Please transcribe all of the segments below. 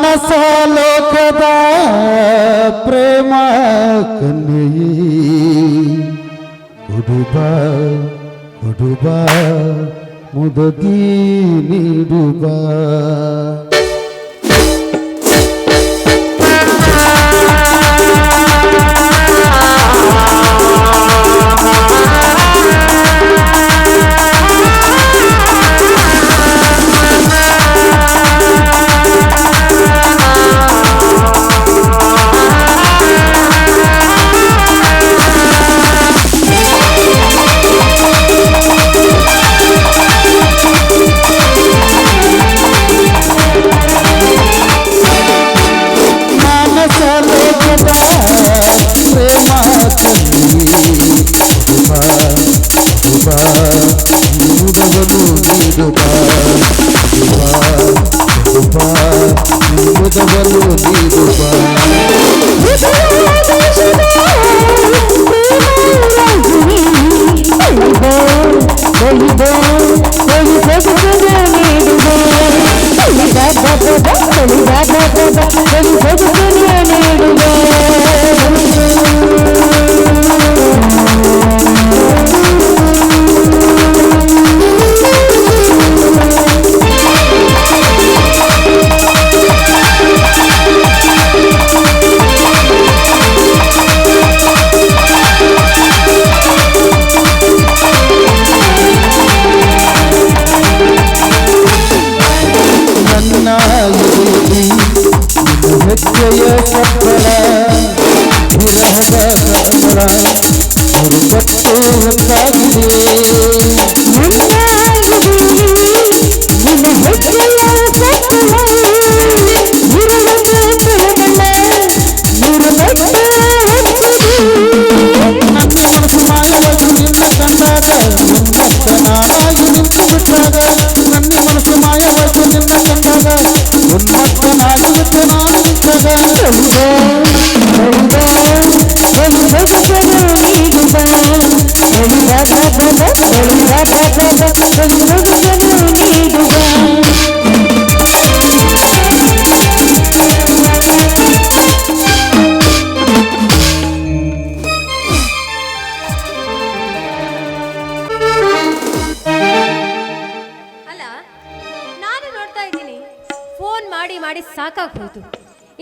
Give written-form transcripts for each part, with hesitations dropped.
ಮಾನಸ ಲೋಕದ ಪ್ರೇಮ ಕನ್ಯೆಯೇ ಹುಡುಬ ಹುಡುಬ ಮುದದಿ ನೀಡುಬ ಮಾಡಿ ಸಾಕಾಗ್ಬೋದು.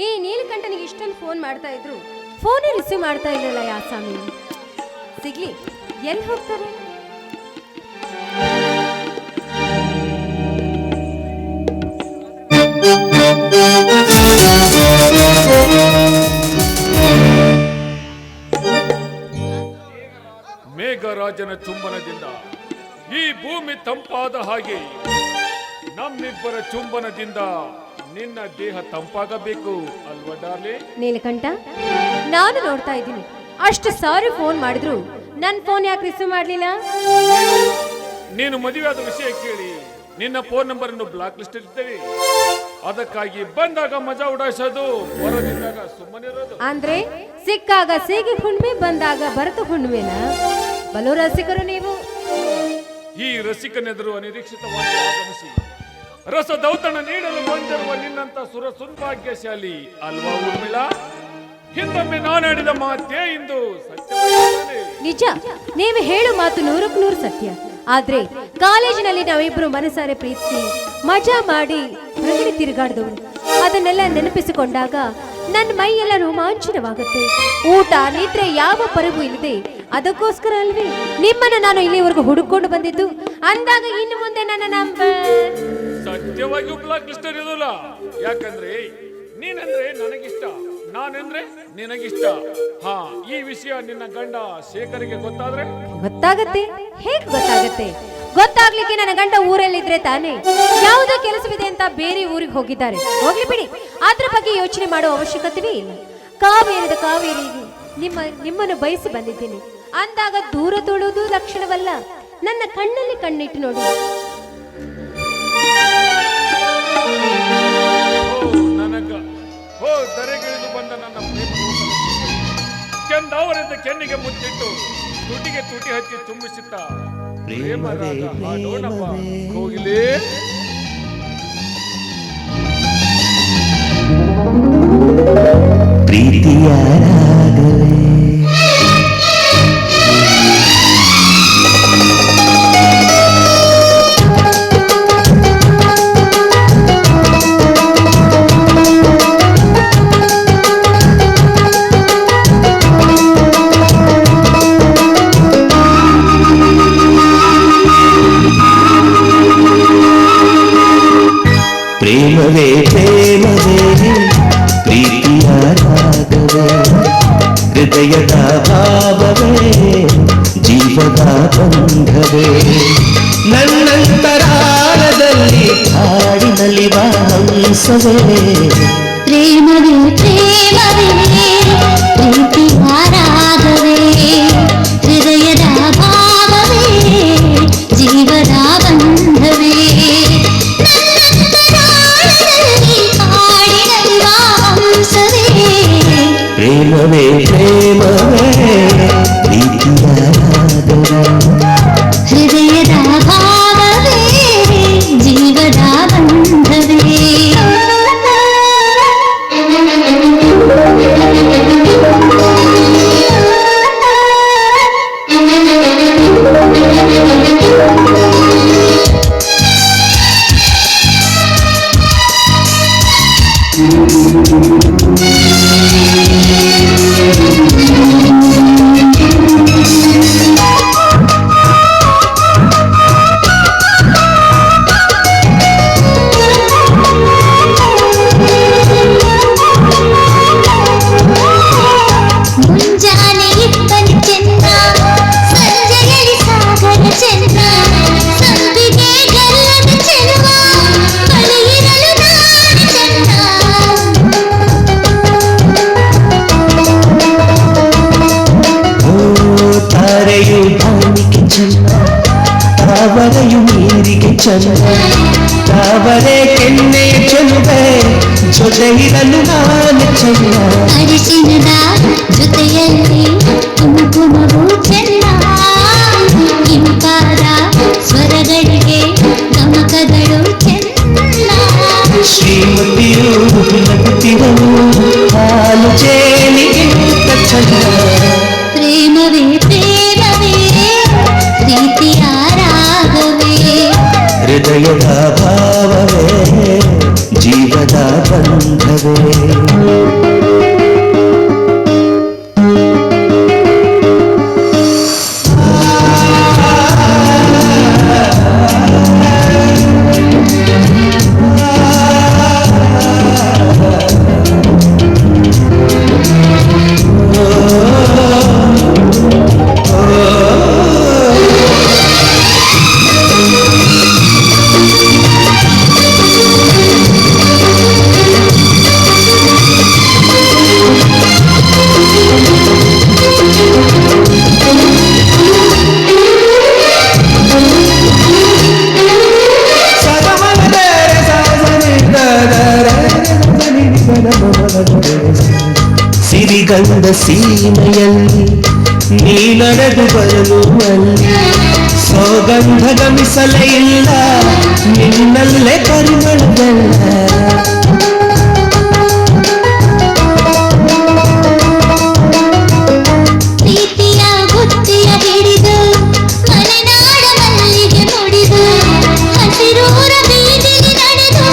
ಈ ನೀಲಕಂಠನಿಗೆ ಇಷ್ಟೊಂದು ಫೋನ್ ಮಾಡ್ತಾ ಇದ್ರು, ಫೋನೇ ರಿಸೀವ್ ಮಾಡ್ತಾ ಇಲ್ಲಲ್ಲ ಯಾಸಾಮಿ. ಸಿಗ್ಲಿ, ಎಲ್ಲಿ ಹೋಗ್ತಾರೆ? ಮೇಘರಾಜನ ಚುಂಬನದಿಂದ ಈ ಭೂಮಿ ತಂಪಾದ ಹಾಗೆ ನಮ್ಮಿಬ್ಬರ ಚುಂಬನದಿಂದ ನಿನ್ನ ದೇಹ ತಂಪಾಗಬೇಕು ಅಲ್ವಾ ಡಾರ್ಲಿ? ನೀಲಕಂಠ, ನಾನು ನೋಡ್ತಾ ಇದ್ದೀನಿ, ಅಷ್ಟು ಸಾರಿ ಫೋನ್ ಮಾಡಿದ್ರು ನನ್ನ ಫೋನ್ ಯಾಕೆ ರಿಸೀವ್ ಮಾಡಲಿಲ್ಲ? ನೀನು ಮದುವೆಯಾದ ವಿಷಯ ಕೇಳಿ ನಿನ್ನ ಫೋನ್ ನಂಬರ್ ಅನ್ನು ಬ್ಲಾಕ್ ಲಿಸ್ಟ್ ಇರ್ತೇವೆ. ಅದಕ್ಕಾಗಿ ಬಂದಾಗ ಮಜಾ ಉಡಾಯಿಸೋದು, ಹೊರದಿಂದಾಗ ಸುಮ್ಮನಿರೋದು. ಅಂದ್ರೆ ಸಿಕ್ಕಾಗ ಸೀಗಿ ಹುಣ್ಣಿಮೆ, ಬಂದಾಗ ಭರತ ಹುಣ್ಣಿಮೆನ? ಬಲು ರಸಿಕರು ನೀವು. ಈ ರಸಿಕನೆದುರು ಅನಿರೀಕ್ಷಿತವಾಗಿ ಆಗಮಿಸಿ ರಸದೌತಣ ನೀಡಲು ಬಂದಿರುವ ನಿನ್ನಂತ ಸುರಸುನ್ಭಾಗ್ಯಶಾಲಿ ಅಲ್ವಾ ಊರ್ಮಿಳಾ? ಹಿಂದೊಮ್ಮೆ ನಾನಾಡಿದ ಮಾತೇ ಇಂದು ಸತ್ಯ. ನಿಜ, ನೀವು ಹೇಳು ಮಾತು 100ಕ್ಕೆ 100 ಸತ್ಯ. ಆದ್ರೆ ಕಾಲೇಜಿನಲ್ಲಿ ನಾವಿಬ್ರು ಮನಸಾರೆ ಪ್ರೀತಿಸಿ ಮಜಾ ಮಾಡಿ ಹೊರಗಡೆ ತಿರುಗಾಡಿದವರು, ಅದನ್ನೆಲ್ಲ ನೆನಪಿಸಿಕೊಂಡಾಗ ನನ್ನ ಮೈ ಎಲ್ಲ ರೋಮಾಂಚನವಾಗುತ್ತೆ. ಊಟ ನಿದ್ರೆ ಯಾವ ಪರವೂ ಇಲ್ಲದೆ, ಅದಕ್ಕೋಸ್ಕರ ಅಲ್ವೇ ನಿಮ್ಮನ್ನ ನಾನು ಇಲ್ಲಿವರೆಗೂ ಹುಡುಕೊಂಡು ಬಂದಿದ್ದು. ಅಂದಾಗ ಇನ್ನು ಮುಂದೆ ನನ್ನ ನಂಬರ್ ಸತ್ಯವಾಗಿಯೂ ಬ್ಲಾಕ್ ಲಿಸ್ಟ್ ಇರೋದಿಲ್ಲ. ಯಾಕಂದ್ರೆ ನೀನಂದ್ರೆ ನನಗಿಷ್ಟ, ನಾನೆಂದ್ರೆ ನಿನಗಿಷ್ಟ. ಹಾ, ಈ ವಿಷಯ ನಿನ್ನ ಗಂಡ ಶೇಖರಿಗೆ ಗೊತ್ತಾದ್ರೆ? ಗೊತ್ತಾಗತ್ತೆ. ಹೇಗೆ ಗೊತ್ತಾಗತ್ತೆ? ಗೊತ್ತಾಗ್ಲಿಕ್ಕೆ ನನ್ನ ಗಂಡ ಊರಲ್ಲಿದ್ರೆ ತಾನೇ. ಯಾವುದೋ ಕೆಲಸವಿದೆ ಅಂತ ಬೇರೆ ಊರಿಗೆ ಹೋಗಿದ್ದಾರೆ, ಹೋಗ್ಲಿ ಬಿಡಿ, ಅದ್ರ ಬಗ್ಗೆ ಯೋಚನೆ ಮಾಡೋ ಅವಶ್ಯಕತೆನೇ ಇಲ್ಲ. ಕಾವೇರಿಗೆ ನಿಮ್ಮನ್ನು ಬಯಸಿ ಬಂದಿದ್ದೀನಿ ಅಂದಾಗ ದೂರ ತೊಳುವುದು ಲಕ್ಷಣವಲ್ಲ. ನನ್ನ ಕಣ್ಣಲ್ಲಿ ಕಣ್ಣಿಟ್ಟು ನೋಡಿ. ದರೆಗಿಳಿದು ಬಂದ ನನ್ನ ಪ್ರೇಮ ಕೆಂದವರಿಂದ ಕೆನ್ನಿಗೆ ಮುಚ್ಚಿಟ್ಟು ತುಟಿಗೆ ತುಟಿ ಹಚ್ಚಿ ತುಂಬಿಸಿದ್ದ ಪ್ರೇಮರಾಗ ಹಾಡೋಣಪ್ಪ ಕೋಗಿಲೆ. ಪ್ರೀತಿಯ ರಾಗವೇ. ಪ್ರೇಮವೇ ಪ್ರೇಮವೇ ಪ್ರೀತಿಯ ರಾಗವೇ, ಹೃದಯದ ಭಾವವೇ ಜೀವದ ಬಂಧವೇ. ನನ್ನಂತರಾಳದಲ್ಲಿ ಹಾಡಿನಲ್ಲಿ ಹಂಸವೇ. ಪ್ರೇಮವೇ ಪ್ರೇಮವೇ ಪ್ರೀತಿಯ ರಾಗವೇ, ಹೃದಯದ ಭಾವವೇ ಜೀವದ ಬಂಧವೇ. ಪ್ರೇಮವೇ ಪ್ರೇಮವೇ ಪ್ರೀತಿಯ ರಾಗವೇ, ಹೃದಯದ ಭಾವವೇ ಜೀವದ ಬಂಧವೇ. ಮುಂಜಾನೆ ಇಬ್ಬನಿ ಚೆನ್ನ, ಸಂಜೆಯಲ್ಲಿ ಸಾಗರ ಚೆನ್ನ, ಸಂಪಿಗೆ ಗಲ್ಲದ ಚೆಲುವ, ಬಳಿಯಿರಲು ನಾನು ಚೆನ್ನ. ಓ ತಾರೆಯು ಬಾನಿಗೆ ಚೆನ್ನ, ತಾವರೆಯು ನೀರಿಗೆ ಚೆನ್ನ, ತಾವರೆ ಕೆನ್ನೆಯ ಚೆಲುವೆ, ಜೊತೆ ಇರಲು ನಾನು ಚೆನ್ನ. ಅರಿಶಿನದ ಜೊತೆಯಲ್ಲಿ ಕುಂಕುಮವು ಚೆನ್ನ, ಇಂಪಾದ ಸ್ವರಗಳಿಗೆ ಗಮಕಗಳು ಚೆನ್ನ. ಶ್ರೀಮತಿಯು ನಗುತ್ತಿರಲು ಹಾಲು ಜೇನಿಗಿಂತ ಚೆನ್ನ. ಪ್ರೇಮವೇ ಪ್ರೇಮವೇ ಪ್ರೀತಿಯ ರಾಗವೇ, ಹೃದಯದ ಭಾವವೇ ಜೀವದ ಬಂಧವೇ. ಸಿರಿಗಂಧ ಸೀಮೆಯಲ್ಲಿ ನೀ ನಡೆದು ಬರಲು ಅಲ್ಲಿ, ಸೌಗಂಧ ಗಮಿಸಲೇ ಇಲ್ಲ ನಿನ್ನಲ್ಲೇ ಪರಿಮಳವೆಲ್ಲ. ಪ್ರೀತಿಯ ಬುತ್ತಿಯ ಹಿಡಿದು ಮಲೆನಾಡ ಮಲ್ಲಿಗೆ ಮುಡಿದು, ಹಸಿರೂರ ಬೀದಿಗೆ ನಡೆದು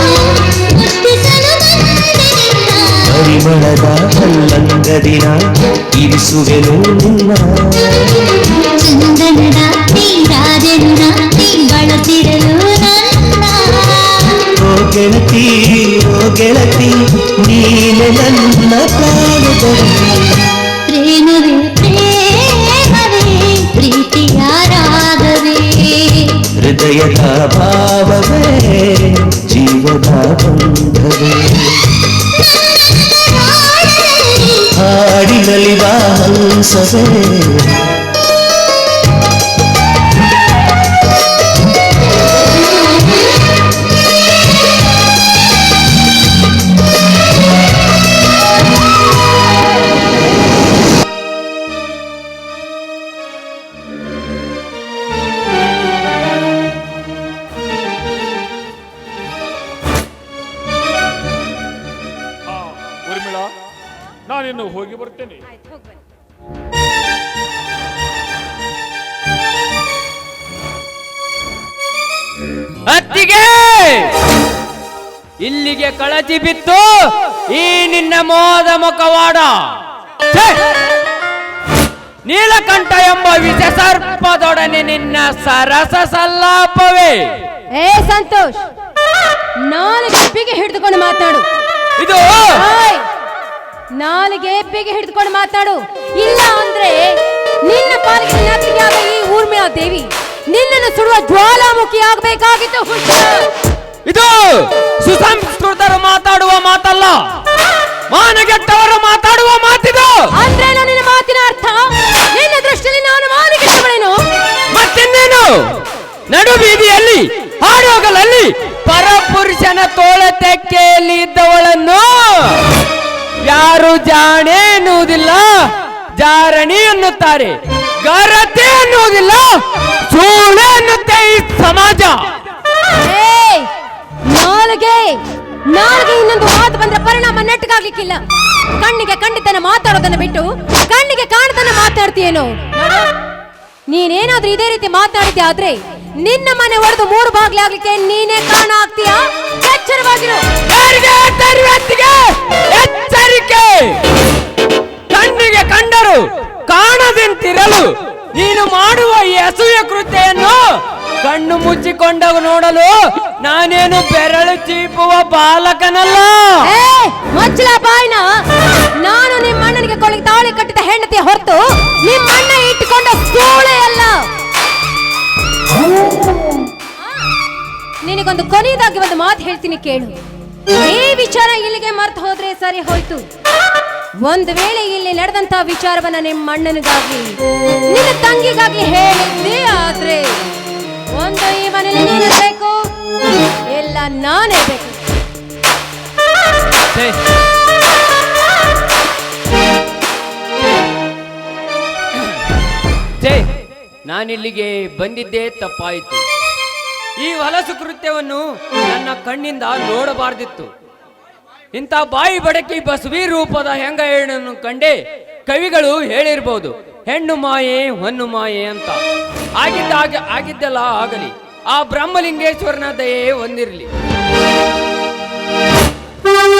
ಮುಟ್ಟಿಸಲು ಬಂದೆ ನಿನ್ನ. ಪರಿಮಳದ ಕಲ್ಲಂಗದಿನ ಇರಿಸುವೆನು ನಿನ್ನ. ಚಂದನದ ನೀರಾದೆನ್ನ ನೀ ಬಳಸಿರಲು ನನ್ನ. ಓ ಗೆಳತಿ ಓ ಗೆಳತಿ ನೀನೆ ನನ್ನ ಪ್ರಾಣದಲ್ಲಿ. ಪ್ರೇಮವೇ ಪ್ರೇಮವೇ ಪ್ರೀತಿಯ ರಾಗವೇ, ಹೃದಯದ ಭಾವವೇ ಜೀವದ ಬಂಧವೇ. ಹಾಡಿನಲ್ಲಿ ಹಂಸವೇ. ನಾನಿನ್ನು ಹೋಗಿ ಬರ್ತೇನೆ. ಅತ್ತಿಗೆ ಇಲ್ಲಿಗೆ ಕಳಚಿ ಬಿತ್ತು ಈ ನಿನ್ನ ಮೋದ ಮುಖವಾಡ. ಛೆ! ನೀಲಕಂಠ ಎಂಬ ವಿಷ ಸರ್ಪದೊಡನೆ ನಿನ್ನ ಸರಸ ಸಲ್ಲಾಪವೇ. ಏ ಸಂತೋಷ್, ನಾಲಿಗೆ ಬಿಗಿ ಹಿಡಿದುಕೊಂಡು ಮಾತಾಡು. ಇದು ಓಯ್! ನಾಲಿಗೆ ಬಿಗಿ ಹಿಡಿದುಕೊಂಡು ಮಾತಾಡು, ಇಲ್ಲ ಅಂದ್ರೆ ನಿನ್ನ ಪಾಲಿಗೆ ನಿನ್ನತಿಯಾದ ಈ ಊರ್ಮಿಳಾ ದೇವಿ ನಿನ್ನನ್ನು ಸುಡುವ ಜ್ವಾಲಾಮುಖಿ ಆಗಬೇಕಾಗಿತ್ತು. ಹುಷಾರ್. ಇದು ಸುಸಂಸ್ಕೃತರು ಮಾತಾಡುವ ಮಾತಲ್ಲ, ಮಾನಗೆಟ್ಟವರು ಮಾತಾಡುವ ಮಾತಿದು. ಅಂದ್ರೇನು ನಿನ್ನ ಮಾತಿನ ಅರ್ಥ? ನಿನ್ನ ದೃಷ್ಟಿಯಲ್ಲಿ ನಾನು ಮಾನಗೆಟ್ಟವಳೇನು? ಮತ್ತಿನ್ನೇನು? ನಡು ಬೀದಿಯಲ್ಲಿ ಹಾಡೋಗಲಲ್ಲಿ ಪರಪುರುಷನ ತೋಳ ತೆಕ್ಕೆಯಲ್ಲಿ ಇದ್ದವಳನ್ನು ಯಾರು ಜಾಣೆ ಎನ್ನುವುದಿಲ್ಲ, ಜಾರಣಿ ಎನ್ನುತ್ತಾರೆ. ಗರತೆ ಎನ್ನುವುದಿಲ್ಲ, ಸೂಳೆ ಎನ್ನುತ್ತೆ ಈ ಸಮಾಜ. ಏಯ್! ನಾಲಿಗೆ ಇನ್ನೊಂದು ಮಾತು ಬಂದ್ರೆ ಪರಿಣಾಮ ನೆಟ್ಟಗಾಗ್ಲಿಕ್ಕಿಲ್ಲ. ಕಣ್ಣಿಗೆ ಕಂಡಿದ್ದನ್ನ ಮಾತಾಡೋದನ್ನ ಬಿಟ್ಟು ಕಣ್ಣಿಗೆ ಕಾಣದನ್ನ ಮಾತಾಡ್ತೀಯೇನೋ. ನೀನೇನಾದ್ರೂ ಇದೇ ರೀತಿ ಮಾತಾಡಿದ್ದೆ ಆದ್ರೆ ನಿನ್ನ ಮನೆ ಒಡೆದು 3 ಬಾಗ್ಲಿ ಆಗ್ಲಿಕ್ಕೆ ನೀನೇ ಕಾರಣ ಆಗ್ತೀಯಾ? ಎಚ್ಚರವಾಗಿರು. ಎಚ್ಚರಿಕೆ! ಕಣ್ಣಿಗೆ ಕಂಡರು ಕಾಣದಂತಿರಲು ನೀನು ಮಾಡುವ ಈ ಅಸೂಯ ಕೃತ್ಯವನ್ನು ಕಣ್ಣು ಮುಚ್ಚಿಕೊಂಡಾಗ ನೋಡಲು ನಾನೇನು ಬೆರಳು ಚೀಪುವ ಬಾಲಕನಲ್ಲ. ಮಚ್ಚಲ ಬಾಯ್ನ, ನಾನು ನಿಮ್ಮ ಅಣ್ಣನಿಗೆ ಕೊಳಿಗೆ ತಾಳಿ ಕಟ್ಟಿದ ಹೆಂಡತಿ ಹೊರತು ನಿಮ್ಮ ಅಣ್ಣ ಇಟ್ಟುಕೊಂಡ ಸೂಳೆ ಅಲ್ಲ. ನಿನಗೊಂದು ಕೊನೆಯದಾಗಿ ಒಂದು ಮಾತು ಹೇಳ್ತೀನಿ ಕೇಳು. ಈ ವಿಚಾರ ಇಲ್ಲಿಗೆ ಮರ್ತು ಹೋದ್ರೆ ಸರಿ ಹೋಯ್ತು. ಒಂದು ವೇಳೆ ಇಲ್ಲಿ ನಡೆದಂತ ವಿಚಾರವನ್ನ ನಿಮ್ಮ ಅಣ್ಣನಿಗಾಗಿ ನಿನ್ನ ತಂಗಿಗಾಗಿ ಹೇಳಿದ್ದೆ ಆದ್ರೆ ಒಂದು ಈ ಮನೇಲಿ ನೀನೇ ಬೇಕು, ಇಲ್ಲ ನಾನೇ ಬೇಕು. ನಾನಿಲ್ಲಿಗೆ ಬಂದಿದ್ದೇ ತಪ್ಪಾಯಿತು. ಈ ಹೊಲಸು ಕೃತ್ಯವನ್ನು ನನ್ನ ಕಣ್ಣಿಂದ ನೋಡಬಾರ್ದಿತ್ತು. ಇಂಥ ಬಾಯಿ ಬಡಕಿ ಬಸವಿ ರೂಪದ ಹೆಂಗ ಹೆಣ್ಣನ್ನು ಕಂಡೆ ಕವಿಗಳು ಹೇಳಿರ್ಬೋದು, ಹೆಣ್ಣು ಮಾಯೆ ಹೊನ್ನು ಮಾಯೆ ಅಂತ. ಆಗಿದ್ದೆಲ್ಲ ಆಗಲಿ, ಆ ಬ್ರಹ್ಮಲಿಂಗೇಶ್ವರನ ದಯೆ ಹೊಂದಿರಲಿ.